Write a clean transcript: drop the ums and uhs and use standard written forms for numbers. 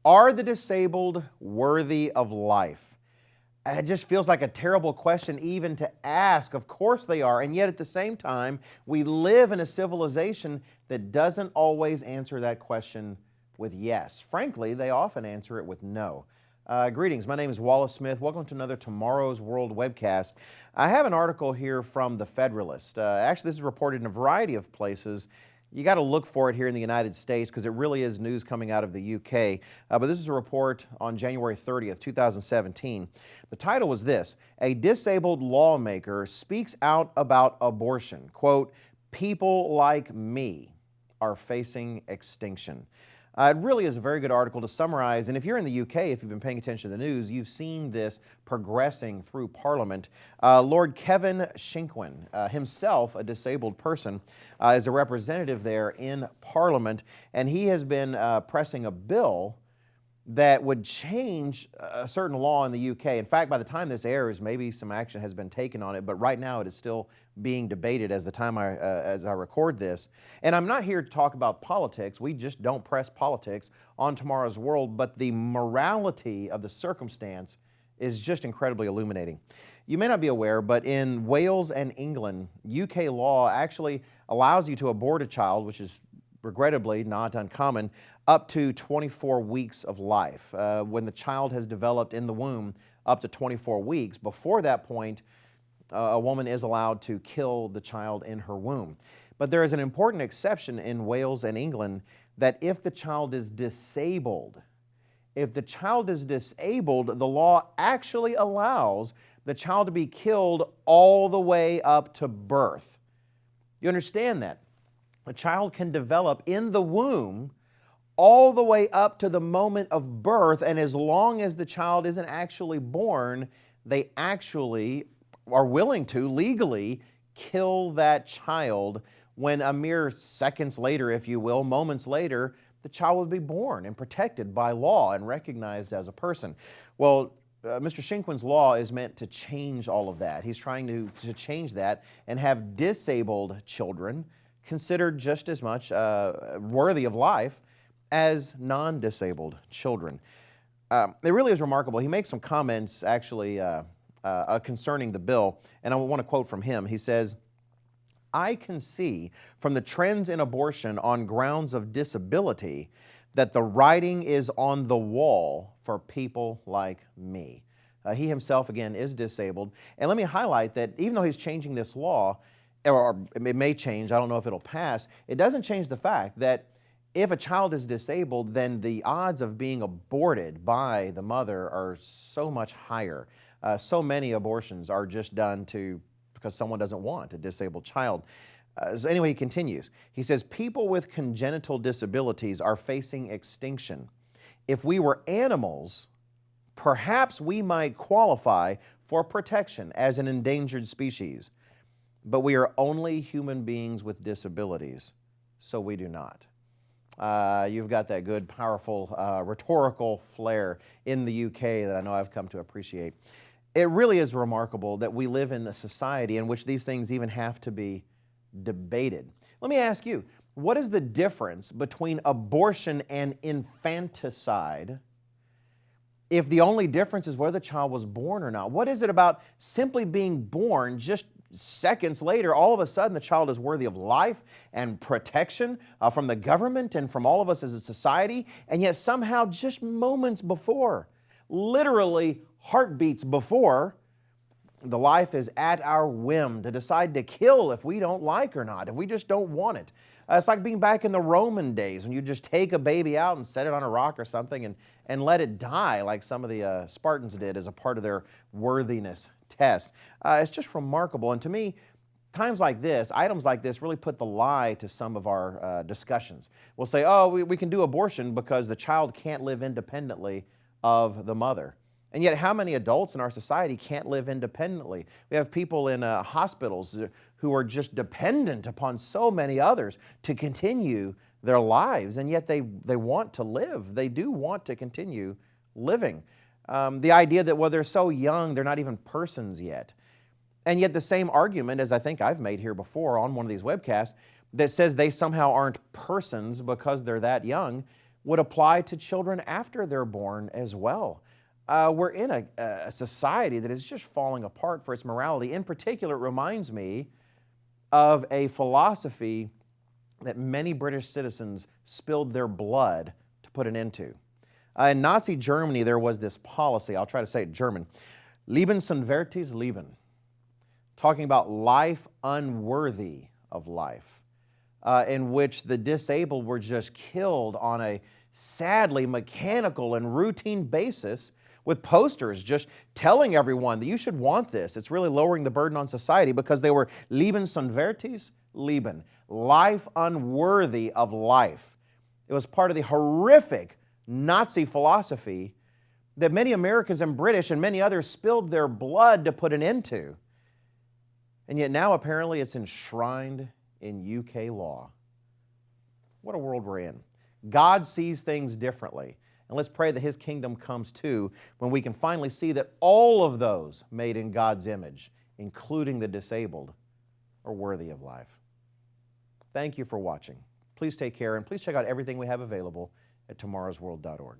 Are the disabled worthy of life? It just feels like a terrible question even to ask. Of course they are, and yet at the same time, we live in a civilization that doesn't always answer that question with yes. Frankly, they often answer it with no. Greetings, my name is Wallace Smith. Welcome to another Tomorrow's World webcast. I have an article here from The Federalist. Actually, this is reported in a variety of places. You got to look for it here in the United States because it really is news coming out of the UK. But this is a report on January 30th, 2017. The title was this: A disabled lawmaker speaks out about abortion. Quote, "People like me are facing extinction." It really is a very good article to summarize, and if you're in the UK, if you've been paying attention to the news, you've seen this progressing through Parliament. Lord Kevin Shinkwin, himself a disabled person, is a representative there in Parliament, and he has been pressing a bill that would change a certain law in the UK. In fact, by the time this airs, maybe some action has been taken on it, but right now it is still being debated as I record this. And I'm not here to talk about politics. We just don't press politics on Tomorrow's World, but the morality of the circumstance is just incredibly illuminating. You may not be aware, but in Wales and England, UK law actually allows you to abort a child, which is regrettably not uncommon, up to 24 weeks of life. When the child has developed in the womb up to 24 weeks, before that point, a woman is allowed to kill the child in her womb. But there is an important exception in Wales and England that if the child is disabled, the law actually allows the child to be killed all the way up to birth. You understand that? A child can develop in the womb all the way up to the moment of birth, and as long as the child isn't actually born, they actually are willing to legally kill that child when a mere seconds later, if you will, moments later, the child will be born and protected by law and recognized as a person. Well, Mr. Shinkwin's law is meant to change all of that. He's trying to change that and have disabled children considered just as much worthy of life as non-disabled children. It really is remarkable. He makes some comments actually concerning the bill, and I want to quote from him. He says, "I can see from the trends in abortion on grounds of disability that the writing is on the wall for people like me." He himself, again, is disabled. And let me highlight that even though he's changing this law, or it may change, I don't know if it'll pass, it doesn't change the fact that if a child is disabled, then the odds of being aborted by the mother are so much higher. So many abortions are just done because someone doesn't want a disabled child. So anyway, he continues. He says, "People with congenital disabilities are facing extinction. If we were animals, perhaps we might qualify for protection as an endangered species. But we are only human beings with disabilities, so we do not." You've got that good, powerful, rhetorical flair in the UK that I know I've come to appreciate. It really is remarkable that we live in a society in which these things even have to be debated. Let me ask you, what is the difference between abortion and infanticide if the only difference is whether the child was born or not? What is it about simply being born just seconds later, all of a sudden the child is worthy of life and protection from the government and from all of us as a society, and yet somehow just moments before, literally heartbeats before, the life is at our whim to decide to kill if we don't like or not, if we just don't want it. It's like being back in the Roman days when you just take a baby out and set it on a rock or something and let it die like some of the Spartans did as a part of their worthiness test. It's just remarkable. And to me, items like this really put the lie to some of our discussions. We'll say, oh, we can do abortion because the child can't live independently of the mother. And yet how many adults in our society can't live independently? We have people in hospitals who are just dependent upon so many others to continue their lives, and yet they want to live. They do want to continue living. The idea that, well, they're so young, they're not even persons yet. And yet the same argument, as I think I've made here before on one of these webcasts, that says they somehow aren't persons because they're that young, would apply to children after they're born as well. We're in a society that is just falling apart for its morality. In particular, it reminds me of a philosophy that many British citizens spilled their blood to put an end to. In Nazi Germany, there was this policy, I'll try to say it in German, Leben sind wertes Leben, talking about life unworthy of life, in which the disabled were just killed on a sadly mechanical and routine basis with posters just telling everyone that you should want this. It's really lowering the burden on society because they were Leben sind wertes Leben, life unworthy of life. It was part of the horrific Nazi philosophy that many Americans and British and many others spilled their blood to put an end to. And yet now apparently it's enshrined in UK law. What a world we're in. God sees things differently. And let's pray that His kingdom comes too when we can finally see that all of those made in God's image, including the disabled, are worthy of life. Thank you for watching. Please take care and please check out everything we have available at tomorrowsworld.org.